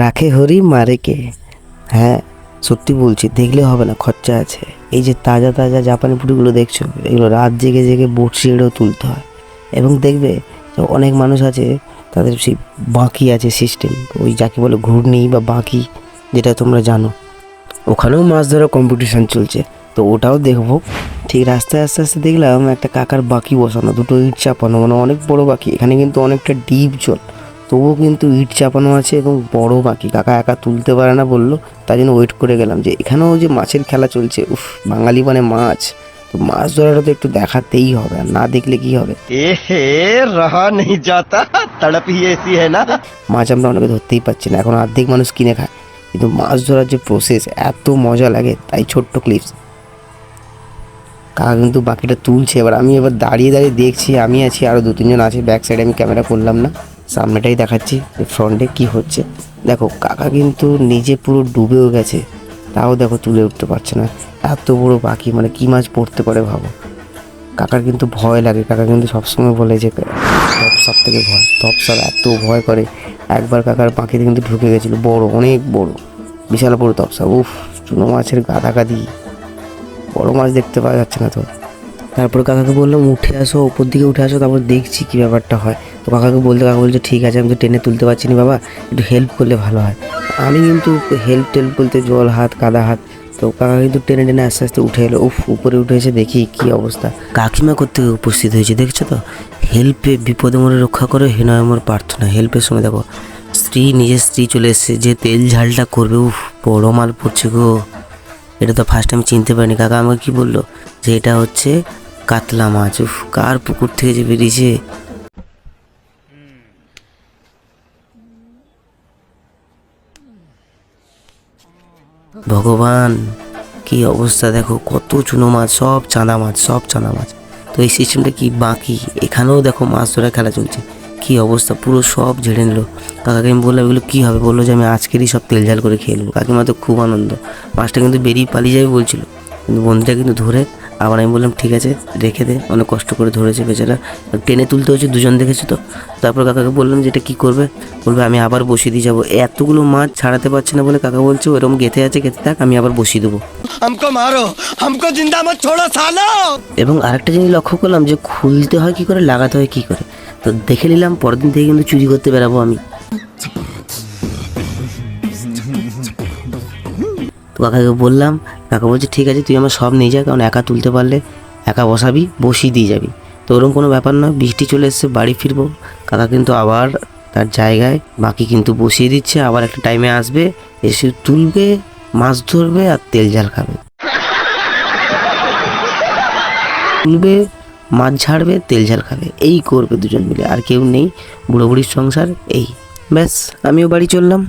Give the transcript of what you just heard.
রাখে হরি মারে কে। হ্যাঁ সত্যি বলছি, দেখলে হবে না, খরচা আছে। এই যে তাজা তাজা জাপানি পুঁটিগুলো দেখছো, এগুলো রাত জেগে জেগে বড়শি এড়েও তুলতে হয়। এবং দেখবে অনেক মানুষ আছে তাদের সেই বাঁকি আছে সিস্টেম, ওই যাকে বলে ঘূর্ণি বা বাঁকি, যেটা তোমরা জানো। ওখানেও মাছ ধরার কম্পিটিশান চলছে, তো ওটাও দেখবো। ঠিক রাস্তায় আস্তে আস্তে দেখলাম একটা কাকার বাঁকি বসানো, দুটো ইট চাপানো, মানে অনেক বড় বাঁকি। এখানে কিন্তু অনেকটা ডিপ জল, তবুও কিন্তু ইট চাপানো আছে এবং বড় বাঁকি। কাকা একা তুলতে পারে না বললো, তাই জন্য ওয়েট করে গেলাম যে এখানেও যে মাছের খেলা চলছে। উফ, বাঙালি মানে মাছ, তো মাছ ধরাটা তো একটু দেখাতেই হবে, আর না দেখলে কি হবে। रहा नहीं जाता, तड़प ही ऐसी है ना। মাছ আমরা অনেকে ধরতেই পারছি না, এখন অর্ধেক মানুষ কিনে খায়, কিন্তু মাছ ধরার যে প্রসেস এত মজা লাগে। তাই ছোট্ট ক্লিপস। কাকা কিন্তু বাকিটা তুলছে, আমি দাঁড়িয়ে দাঁড়িয়ে দেখছি। আমি আছি, আরও 2-3 জন আছে। ব্যাক সাইডে আমি ক্যামেরা করলাম না, সামনেটাই দেখাচ্ছি ফ্রন্টে কি হচ্ছে। দেখো কাকা কিন্তু নিজে পুরো ডুবেও গেছে, তাও দেখো তুলে উঠতে পারছে না। এত বড় বাকি, মানে কী মাছ পড়তে পারে ভাবো। কাকার কিন্তু ভয় লাগে, কাকা কিন্তু সবসময় বলে যে তপসাপ থেকে ভয়, তপসাপ এত ভয় করে। একবার কাকার বাঁকিতে কিন্তু ঢুকে গেছিলো, বড়, অনেক বড়, বিশাল বড় তপসাপ। উফ, চুনো মাছের গাদাগাদি, বড় মাছ দেখতে পাওয়া যাচ্ছে না তো। তারপর কাকাকে বললাম উঠে আসো, ওপর দিকে উঠে আসো, তারপর দেখছি কী ব্যাপারটা হয়। তো কাকাকে বলতে, কাকা বলছে ঠিক আছে, আমি তো টেনে তুলতে পারছি না বাবা, একটু হেল্প করলে ভালো হয়। আমি কিন্তু হেল্প টেল্প বলতে জল হাত, কাদা হাত। তো কাকা কিন্তু টেনে টেনে আস্তে আস্তে উঠে এলো। উফ, উপরে উঠে এসে দেখি কী অবস্থা। কাকিমা কোত্থেকে উপস্থিত হয়েছে দেখছো তো। হেল্পে বিপদে মরে রক্ষা করে, হেনয় আমার প্রার্থনা। হেল্পের সময় দেখো নিজের স্ত্রী চলে এসেছে, যে তেল ঝালটা করবে। উফ, বড় মাল পড়ছে গো। এটা তো ফার্স্ট টাইম চিনতে পারিনি। কাকা আমাকে কি বললো যে এটা হচ্ছে কাতলা মাছ। উফ, কার পুকুর থেকে যে বেরিয়েছে। ভগবান, কি অবস্থা দেখো, কত চুনো মাছ, সব চাঁদা মাছ, সব চাঁদা মাছ। তো এই সিস্টেমটা কি বাকি, এখানেও দেখো মাছ ধরার খেলা চলছে। কি অবস্থা, পুরো সব ঝেড়ে নিল। কাকাকে আমি বললাম এগুলো কী হবে, বললো যে আমি আজকেরই সব তেল ঝাল করে খেয়ে নেবো। কাকিমা তো খুব আনন্দ। মাছটা কিন্তু বেরিয়ে পালিয়ে যাবে বলছিল, কিন্তু বন্ধুটা কিন্তু ধরে আবার আমি বললাম ঠিক আছে রেখে দে, অনেক কষ্ট করে ধরেছে বেচারা, টেনে তুলতে হচ্ছে, দুজন দেখেছে তো। তারপর কাকাকে বললাম যে এটা কী করবে, বলবে আমি আবার বসিয়ে দিয়ে যাবো। এতগুলো মাছ ছাড়াতে পারছে না বলে কাকা বলছে ওরকম গেঁথে আছে, গেঁথে থাক, আমি আবার বসিয়ে দেবো। हमको मारो, हमको जिंदा मत छोड़ो सालो। এবং আরেকটা জিনিস লক্ষ্য করলাম যে খুলতে হয় কী করে, লাগাতে হয় কী করে। তো দেখে নিলাম, পরের দিন থেকে কিন্তু চুরি করতে বেরাবো আমি। তো কাকাকে বললাম, কাকা বলছে ঠিক আছে তুই আমার সব নিয়ে যা, কারণ একা তুলতে পারলে একা বসাবি, বসিয়ে দিয়ে যাবি। তো ওরকম কোনো ব্যাপার নয়। বৃষ্টি চলে এসছে, বাড়ি ফিরবো। কাকা কিন্তু আবার তার জায়গায় বাকি কিন্তু বসিয়ে দিচ্ছে। আবার একটা টাইমে আসবে, এসে তুলবে, মাছ ধরবে আর তেল ঝাল খাবে। তুলবে, মাছ ঝাড়বে, তেল ঝাল খাবে, এই করবে দুজন মিলে, আর কেউ নেই। বুড়ো বুড়ির সংসার এই। ব্যাস, আমিও বাড়ি চললাম।